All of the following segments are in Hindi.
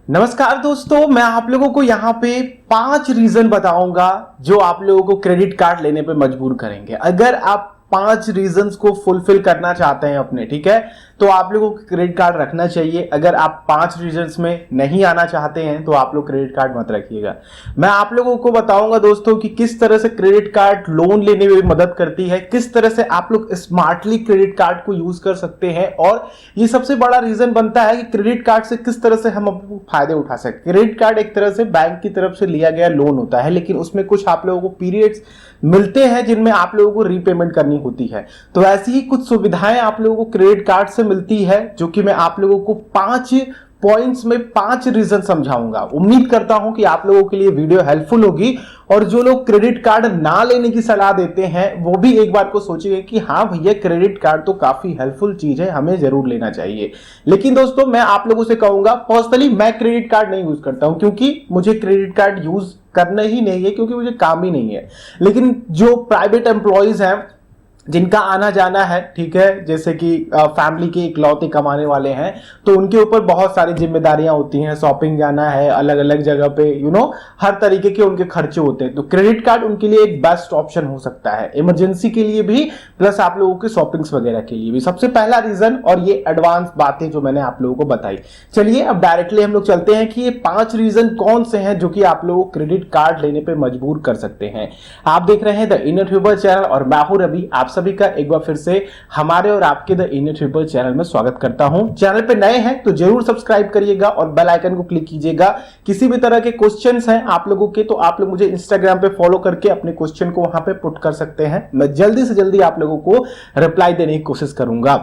नमस्कार दोस्तों, मैं आप लोगों को यहाँ पे 5 रीजन बताऊंगा जो आप लोगों को क्रेडिट कार्ड लेने पे मजबूर करेंगे। अगर आप 5 रीजंस को फुलफिल करना चाहते हैं अपने, ठीक है, तो आप लोगों को क्रेडिट कार्ड रखना चाहिए। अगर आप 5 रीजंस में नहीं आना चाहते हैं तो आप लोग क्रेडिट कार्ड मत रखिएगा। मैं आप लोगों को बताऊंगा दोस्तों कि किस तरह से क्रेडिट कार्ड लोन लेने में मदद करती है, किस तरह से आप लोग स्मार्टली क्रेडिट कार्ड को यूज कर सकते हैं, और ये सबसे बड़ा रीजन बनता है कि क्रेडिट कार्ड से किस तरह से हम अपने फायदे उठा सकते हैं। क्रेडिट कार्ड एक तरह से बैंक की तरफ से लिया गया लोन होता है, लेकिन उसमें कुछ आप लोगों को पीरियड्स मिलते हैं जिनमें आप लोगों को रीपेमेंट करनी होती है। तो ऐसी ही कुछ सुविधाएं आप लोगों को क्रेडिट कार्ड से मिलती है, जो कि मैं आप लोगों को 5 पॉइंट्स में 5 रीजन समझाऊंगा। उम्मीद करता हूं कि आप लोगों के लिए वीडियो हेल्पफुल होगी, और जो लोग क्रेडिट कार्ड ना लेने की सलाह देते हैं वो भी एक बार को सोचेंगे कि हाँ भैया, क्रेडिट कार्ड तो काफी हेल्पफुल चीज है, हमें जरूर लेना चाहिए। लेकिन दोस्तों, मैं आप लोगों से कहूंगा, पर्सनली मैं क्रेडिट कार्ड नहीं यूज करता हूं, क्योंकि मुझे क्रेडिट कार्ड यूज करना ही नहीं है, क्योंकि मुझे काम ही नहीं है। लेकिन जो प्राइवेट एम्प्लॉयज हैं, जिनका आना जाना है, ठीक है, जैसे कि फैमिली के इकलौते कमाने वाले हैं, तो उनके ऊपर बहुत सारी जिम्मेदारियां होती हैं, शॉपिंग जाना है अलग अलग जगह पे, हर तरीके के उनके खर्चे होते हैं। तो क्रेडिट कार्ड उनके लिए एक बेस्ट ऑप्शन हो सकता है, इमरजेंसी के लिए भी, प्लस आप लोगों के शॉपिंग्स वगैरह के लिए भी। सबसे पहला रीजन, और ये एडवांस बातें जो मैंने आप लोगों को बताई। चलिए अब डायरेक्टली हम लोग चलते हैं कि ये 5 रीजन कौन से हैं जो कि आप लोगों को क्रेडिट कार्ड लेने पे मजबूर कर सकते हैं। आप देख रहे हैं द इनर ट्यूबर चैनल, और मैं हूं रवि। आप सभी का एक बार फिर से हमारे और आपके द इनर ट्यूबर चैनल में स्वागत करता हूं। चैनल पे नए हैं तो जरूर सब्सक्राइब करिएगा और बेल आइकन को क्लिक कीजिएगा। किसी भी तरह के क्वेश्चंस हैं आप लोगों के, तो आप लोग मुझे इंस्टाग्राम पे फॉलो करके अपने क्वेश्चन को वहां पे पुट कर सकते हैं। मैं जल्दी से जल्दी आप लोगों को रिप्लाई देने की कोशिश करूंगा।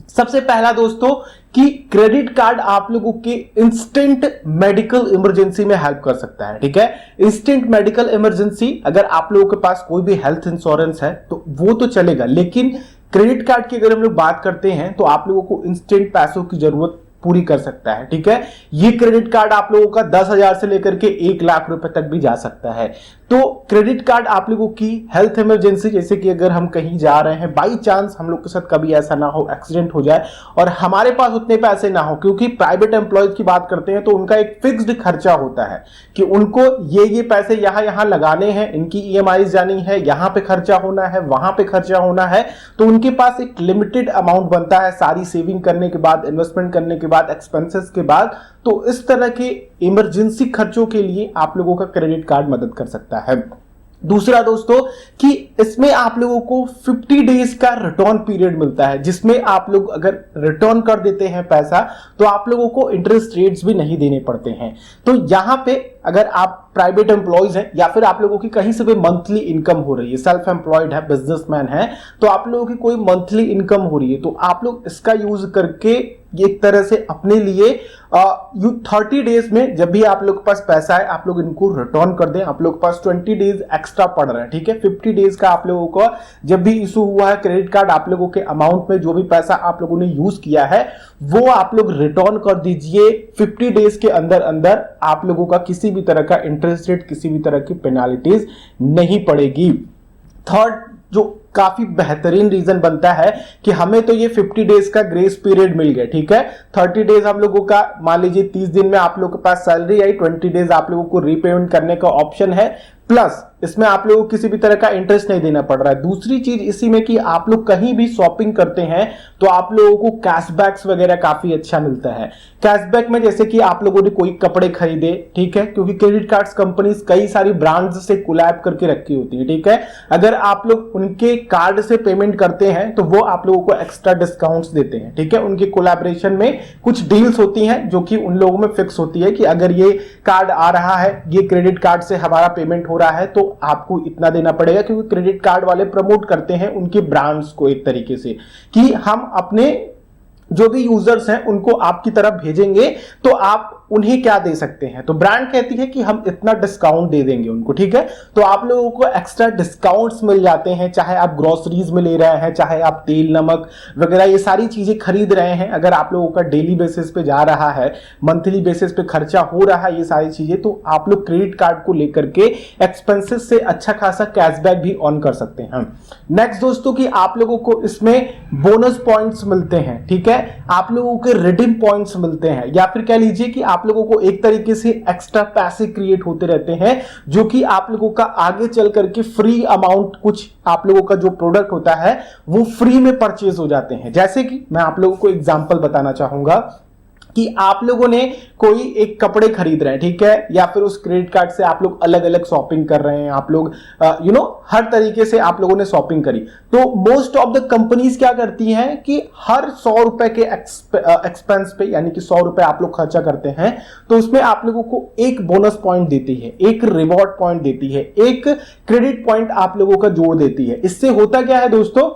सबसे पहला दोस्तों, कि क्रेडिट कार्ड आप लोगों के इंस्टेंट मेडिकल इमरजेंसी में हेल्प कर सकता है। ठीक है, इंस्टेंट मेडिकल इमरजेंसी, अगर आप लोगों के पास कोई भी हेल्थ इंश्योरेंस है तो वो तो चलेगा, लेकिन क्रेडिट कार्ड की अगर हम लोग बात करते हैं तो आप लोगों को इंस्टेंट पैसों की जरूरत पूरी कर सकता है। ठीक है, ये क्रेडिट कार्ड आप लोगों का 10,000 से लेकर के 1 लाख रुपए तक भी जा सकता है। तो क्रेडिट कार्ड आप लोगों की हेल्थ इमरजेंसी, जैसे कि अगर हम कहीं जा रहे हैं, बाई चांस हम लोग के साथ कभी ऐसा ना हो, एक्सीडेंट हो जाए और हमारे पास उतने पैसे ना हो, क्योंकि प्राइवेट एम्प्लॉयज की बात करते हैं तो उनका एक फिक्स्ड खर्चा होता है कि उनको ये पैसे यहां लगाने हैं, इनकी ईएमआई जानी है, यहां पे खर्चा होना है, वहां पे खर्चा होना है। तो उनके पास एक लिमिटेड अमाउंट बनता है, सारी सेविंग करने के बाद, इन्वेस्टमेंट करने के बाद, एक्सपेंसेस के बाद। तो इस तरह के इमरजेंसी खर्चों के लिए आप लोगों का क्रेडिट कार्ड मदद कर सकता है। दूसरा दोस्तों, कि इसमें आप लोगों को 50 डेज का रिटर्न पीरियड मिलता है, जिसमें आप लोग अगर रिटर्न कर देते हैं पैसा तो आप लोगों को इंटरेस्ट रेट्स भी नहीं देने पड़ते हैं। तो यहां पे अगर आप प्राइवेट एम्प्लॉयज हैं, या फिर आप लोगों की कहीं से भी मंथली इनकम हो रही है, सेल्फ एम्प्लॉयड है, बिजनेसमैन है, तो आप लोगों की कोई मंथली इनकम हो रही है, तो आप लोग इसका यूज करके एक तरह से अपने लिए 30 डेज में जब भी आप लोग के पास पैसा है आप लोग इनको रिटर्न कर दें। आप लोग के पास 20 डेज एक्स्ट्रा पड़ रहा है। ठीक है, 50 डेज का आप लोगों को जब भी इशू हुआ है क्रेडिट कार्ड, आप लोगों के अमाउंट में जो भी पैसा आप लोगों ने यूज किया है वो आप लोग रिटर्न कर दीजिए। 50 डेज के अंदर अंदर आप लोगों का किसी भी तरह का इंटरेस्ट रेट, किसी भी तरह की पेनाल्टीज नहीं पड़ेगी। थर्ड, जो काफी बेहतरीन रीजन बनता है कि हमें तो ये 50 डेज का ग्रेस पीरियड मिल गया। ठीक है, 30 डेज हम लोगों का, मान लीजिए 30 दिन में आप लोगों के पास सैलरी आई, 20 डेज आप लोगों को रीपेमेंट करने का ऑप्शन है, प्लस इसमें आप लोगों को किसी भी तरह का इंटरेस्ट नहीं देना पड़ रहा है। दूसरी चीज इसी में कि आप लोग कहीं भी शॉपिंग करते हैं तो आप लोगों को कैशबैक्स वगैरह काफी अच्छा मिलता है। कैशबैक में जैसे कि आप लोगों ने कोई कपड़े खरीदे, ठीक है, क्योंकि क्रेडिट कार्ड्स कंपनीज कई सारी ब्रांड्स से कोलैब करके रखी होती है। ठीक है, अगर आप लोग उनके कार्ड से पेमेंट करते हैं तो वो आप लोगों को एक्स्ट्रा डिस्काउंट्स देते हैं। ठीक है, उनके कोलैबोरेशन में कुछ डील्स होती हैं जो कि उन लोगों में फिक्स होती है कि अगर ये कार्ड आ रहा है, ये क्रेडिट कार्ड से हमारा पेमेंट हो रहा है तो आपको इतना देना पड़ेगा, क्योंकि क्रेडिट कार्ड वाले प्रमोट करते हैं उनके ब्रांड्स को एक तरीके से कि हम अपने जो भी यूजर्स हैं उनको आपकी तरफ भेजेंगे तो आप उन्हें क्या दे सकते हैं। तो ब्रांड कहती है कि हम इतना डिस्काउंट दे देंगे उनको। ठीक है, तो आप लोगों को एक्स्ट्रा डिस्काउंट्स मिल जाते हैं, चाहे आप ग्रोसरीज में ले रहे हैं, चाहे आप तेल नमक वगैरह ये सारी चीजें खरीद रहे हैं। अगर आप लोगों का डेली बेसिस पे जा रहा है, मंथली बेसिस पे खर्चा हो रहा है ये सारी चीजें, तो आप लोग क्रेडिट कार्ड को लेकर के एक्सपेंसेस से अच्छा खासा कैशबैक भी ऑन कर सकते हैं। नेक्स्ट दोस्तों, कि आप लोगों को इसमें बोनस पॉइंट्स मिलते हैं। ठीक है, आप लोगों के रिडीम पॉइंट्स मिलते हैं, या फिर कह लीजिए कि आप लोगों को एक तरीके से एक्स्ट्रा पैसे क्रिएट होते रहते हैं, जो कि आप लोगों का आगे चल करके फ्री अमाउंट, कुछ आप लोगों का जो प्रोडक्ट होता है वो फ्री में परचेज हो जाते हैं। जैसे कि मैं आप लोगों को एग्जांपल बताना चाहूंगा कि आप लोगों ने कोई एक कपड़े खरीद रहे हैं, ठीक है, या फिर उस क्रेडिट कार्ड से आप लोग अलग अलग शॉपिंग कर रहे हैं, आप लोग हर तरीके से आप लोगों ने शॉपिंग करी। तो मोस्ट ऑफ द कंपनीज क्या करती हैं कि हर 100 रुपए के एक्सपेंस पे, यानी कि 100 रुपए आप लोग खर्चा करते हैं, तो उसमें आप लोगों को एक बोनस पॉइंट देती है, एक रिवॉर्ड पॉइंट देती है, एक क्रेडिट पॉइंट आप लोगों का जोड़ देती है। इससे होता क्या है दोस्तों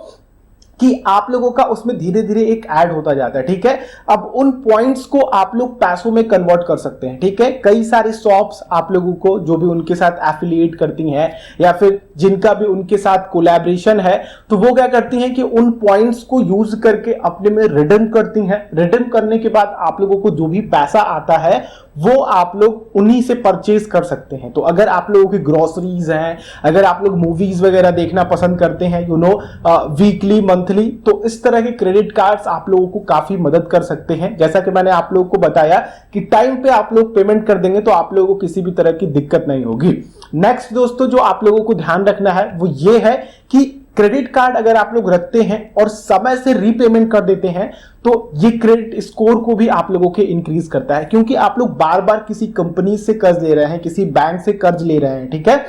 कि आप लोगों का उसमें धीरे धीरे एक ऐड होता जाता है, ठीक है। अब उन पॉइंट्स को आप लोग पैसों में कन्वर्ट कर सकते हैं, ठीक है। कई सारे शॉप्स आप लोगों को जो भी उनके साथ एफिलिएट करती हैं या फिर जिनका भी उनके साथ कोलैबोरेशन है, तो वो क्या करती हैं कि उन पॉइंट्स को यूज करके अपने में रिडीम करती हैं। रिडीम करने के बाद आप लोगों को जो भी पैसा आता है वो आप लोग उन्हीं से परचेज कर सकते हैं। तो अगर आप लोगों की ग्रोसरीज हैं, अगर आप लोग मूवीज वगैरह देखना पसंद करते हैं वीकली मंथली, तो इस तरह के क्रेडिट कार्ड्स आप लोगों को काफी मदद कर सकते हैं। जैसा कि मैंने आप लोगों को बताया कि टाइम पे आप लोग पेमेंट कर देंगे तो आप लोगों को किसी भी तरह की दिक्कत नहीं होगी। नेक्स्ट दोस्तों जो आप लोगों को ध्यान रखना है वो ये है कि क्रेडिट कार्ड अगर आप लोग रखते हैं और समय से रीपेमेंट कर देते हैं, तो ये क्रेडिट स्कोर को भी आप लोगों के इंक्रीज करता है, क्योंकि आप लोग बार बार किसी कंपनी से कर्ज ले रहे हैं, किसी बैंक से कर्ज ले रहे हैं, ठीक है,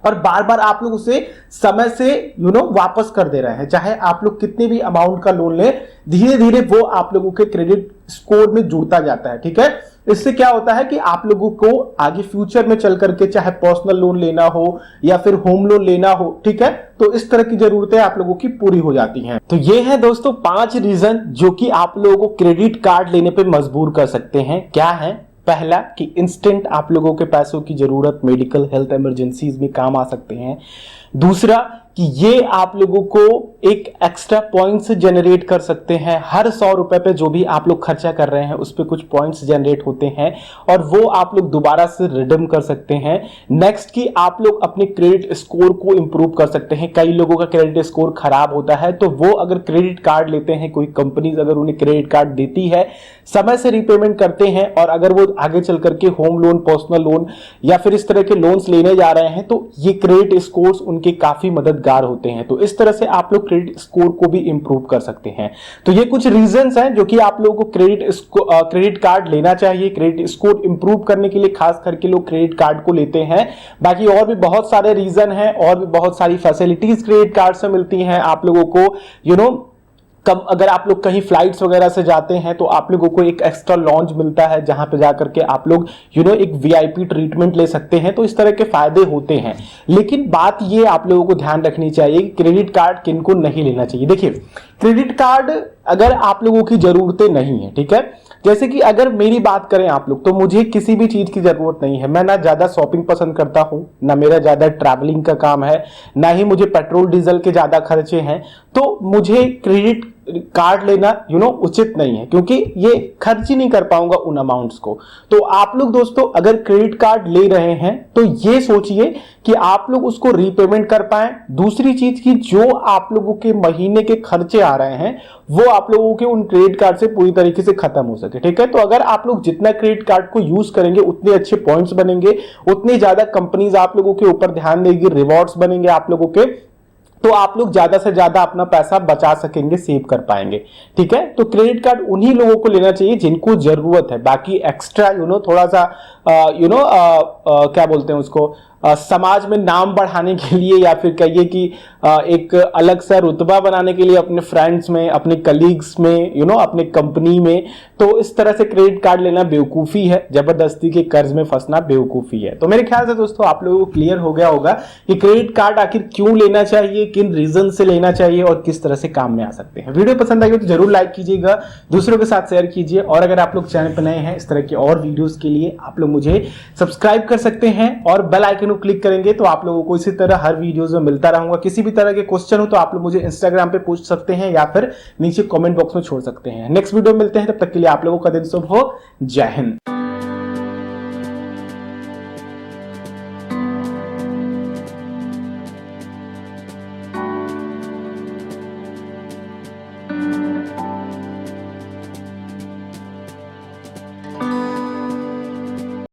और बार बार आप लोग उसे समय से वापस कर दे रहे हैं। चाहे आप लोग कितने भी अमाउंट का लोन लें, धीरे धीरे वो आप लोगों के क्रेडिट स्कोर में जुड़ता जाता है, ठीक है। इससे क्या होता है कि आप लोगों को आगे फ्यूचर में चल करके चाहे पर्सनल लोन लेना हो या फिर होम लोन लेना हो, ठीक है, तो इस तरह की जरूरतें आप लोगों की पूरी हो जाती हैं। तो ये है दोस्तों 5 रीजन जो कि आप लोगों को क्रेडिट कार्ड लेने पे मजबूर कर सकते हैं। क्या है? पहला कि इंस्टेंट आप लोगों के पैसों की जरूरत मेडिकल हेल्थ इमरजेंसीज में काम आ सकते हैं। दूसरा कि ये आप लोगों को एक एक्स्ट्रा पॉइंट्स जनरेट कर सकते हैं। हर 100 रुपए पे जो भी आप लोग खर्चा कर रहे हैं उस पे कुछ पॉइंट्स जनरेट होते हैं और वो आप लोग दोबारा से रिडीम कर सकते हैं। नेक्स्ट कि आप लोग अपने क्रेडिट स्कोर को इंप्रूव कर सकते हैं। कई लोगों का क्रेडिट स्कोर खराब होता है, तो वो अगर क्रेडिट कार्ड लेते हैं, कोई कंपनी अगर उन्हें क्रेडिट कार्ड देती है, समय से रीपेमेंट करते हैं और अगर वो आगे चल करके होम लोन, पर्सनल लोन या फिर इस तरह के लोन्स लेने जा रहे हैं, तो ये क्रेडिट स्कोर्स उनके काफी मददगार होते हैं। तो इस तरह से आप लोग क्रेडिट स्कोर को भी इंप्रूव कर सकते हैं। तो ये कुछ रीजंस हैं जो कि आप लोगों को क्रेडिट कार्ड लेना चाहिए। क्रेडिट स्कोर इंप्रूव करने के लिए खास करके लोग क्रेडिट कार्ड को लेते हैं। बाकी और भी बहुत सारे रीजन हैं और भी बहुत सारी फैसिलिटीज क्रेडिट कार्ड से मिलती हैं आप लोगों को। कम अगर आप लोग कहीं फ्लाइट्स वगैरह से जाते हैं तो आप लोगों को एक एक्स्ट्रा लॉन्च मिलता है जहां पे जाकर के आप लोग एक वीआईपी ट्रीटमेंट ले सकते हैं। तो इस तरह के फायदे होते हैं। लेकिन बात ये आप लोगों को ध्यान रखनी चाहिए कि क्रेडिट कार्ड किनको नहीं लेना चाहिए। देखिए, क्रेडिट कार्ड अगर आप लोगों की जरूरतें नहीं है, ठीक है, जैसे कि अगर मेरी बात करें आप लोग, तो मुझे किसी भी चीज की जरूरत नहीं है। मैं ना ज्यादा शॉपिंग पसंद करता हूं, ना मेरा ज्यादा ट्रैवलिंग का काम है, ना ही मुझे पेट्रोल डीजल के ज्यादा खर्चे हैं, तो मुझे क्रेडिट कार्ड लेना उचित नहीं है, क्योंकि ये खर्च ही नहीं कर पाऊंगा उन अमाउंट्स को। तो आप लोग दोस्तों अगर क्रेडिट कार्ड ले रहे हैं तो ये सोचिए कि आप लोग उसको रीपेमेंट कर पाए। दूसरी चीज की जो आप लोगों के महीने के खर्चे आ रहे हैं वो आप लोगों के उन क्रेडिट कार्ड से पूरी तरीके से खत्म हो सके, ठीक है। तो अगर आप लोग जितना क्रेडिट कार्ड को यूज करेंगे उतने अच्छे पॉइंट्स बनेंगे, उतनी ज्यादा कंपनीज आप लोगों के ऊपर ध्यान देगी, रिवॉर्ड्स बनेंगे आप लोगों के, तो आप लोग ज्यादा से ज्यादा अपना पैसा बचा सकेंगे, सेव कर पाएंगे, ठीक है। तो क्रेडिट कार्ड उन्हीं लोगों को लेना चाहिए जिनको जरूरत है। बाकी एक्स्ट्रा थोड़ा सा क्या बोलते हैं उसको, समाज में नाम बढ़ाने के लिए या फिर कहिए कि एक अलग सा रुतबा बनाने के लिए अपने फ्रेंड्स में, अपने कलीग्स में, अपने कंपनी में, तो इस तरह से क्रेडिट कार्ड लेना बेवकूफी है। जबरदस्ती के कर्ज में फंसना बेवकूफी है। तो मेरे ख्याल से दोस्तों आप लोगों को क्लियर हो गया होगा कि क्रेडिट कार्ड आखिर क्यों लेना चाहिए, किन रीजन से लेना चाहिए और किस तरह से काम में आ सकते हैं। वीडियो पसंद आई तो जरूर लाइक कीजिएगा, दूसरों के साथ शेयर कीजिए, और अगर आप लोग चैनल पर नए हैं इस तरह के और वीडियोस के लिए आप लोग मुझे सब्सक्राइब कर सकते हैं और बेल आइकन को क्लिक करेंगे तो आप लोगों को इसी तरह हर वीडियोस में मिलता रहूंगा। किसी भी तरह के क्वेश्चन हो तो आप लोग मुझे इंस्टाग्राम पे पूछ सकते हैं या फिर नीचे कमेंट बॉक्स में छोड़ सकते हैं। नेक्स्ट वीडियो में मिलते हैं, तब तक के लिए आप लोगों का दिन शुभ हो। जय हिंद।